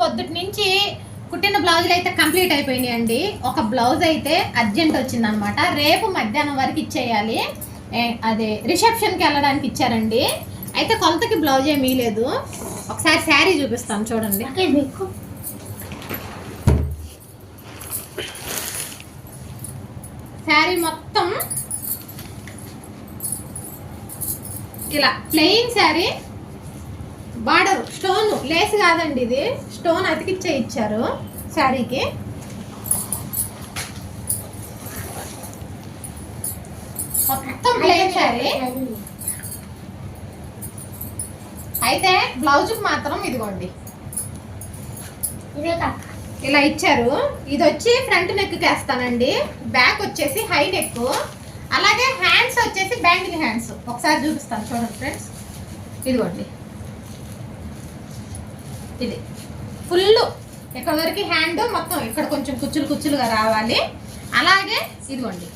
పొద్దుటి నుంచి కుట్టిన బ్లౌజులు అయితే కంప్లీట్ అయిపోయినాయండి. ఒక బ్లౌజ్ అయితే అర్జెంట్ వచ్చిందనమాట. రేపు మధ్యాహ్నం వరకు ఇచ్చేయాలి. అదే రిసెప్షన్కి వెళ్ళడానికి ఇచ్చారండి. అయితే కొలతకి బ్లౌజ్ ఏమీ లేదు. ఒకసారి శారీ చూపిస్తాను చూడండి. శారీ మొత్తం ఇలా plain sari, border stone Lay's కాదండి, ఇది స్టోన్ అతికిచ్చే ఇచ్చారు శారీకి. మొత్తం ప్లెయిన్ శారీ. అయితే బ్లౌజ్కి మాత్రం ఇదిగోండి ఇలా ఇచ్చారు. ఇది వచ్చి ఫ్రంట్ నెక్ వేస్తానండి, బ్యాక్ వచ్చేసి హై నెక్, అలాగే హ్యాండ్స్ వచ్చేసి బ్యాంగిల్ హ్యాండ్స్. ఒకసారి చూపిస్తాను చూడండి ఫ్రెండ్స్. ఇదిగోండి ఇది ఫుల్ ఇక్కడ వరకు హ్యాండ్ మొత్తం ఇక్కడ కొంచెం కుచ్చులు కుచ్చులుగా రావాలి. అలాగే ఇదిగోండి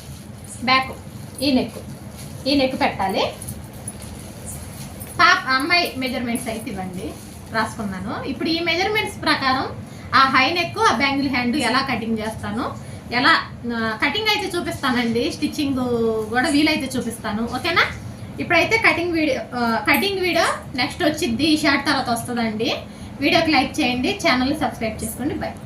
బ్యాక్ ఈ నెక్ పెట్టాలి. అమ్మాయి మెజర్మెంట్స్ అయితే ఇవ్వండి, రాసుకున్నాను. ఇప్పుడు ఈ మెజర్మెంట్స్ ప్రకారం ఆ హై నెక్, ఆ బ్యాంగిల్ హ్యాండ్ ఎలా కటింగ్ చేస్తాను, ఎలా కటింగ్ అయితే చూపిస్తానండి. స్టిచ్చింగ్ కూడా వీలైతే చూపిస్తాను, ఓకేనా. ఇప్పుడైతే కటింగ్ వీడియో నెక్స్ట్ వచ్చింది, ఈ షార్ట్ తర్వాత వస్తుందండి. వీడియోకి లైక్ చేయండి, ఛానల్ని సబ్స్క్రైబ్ చేసుకోండి. బాయ్.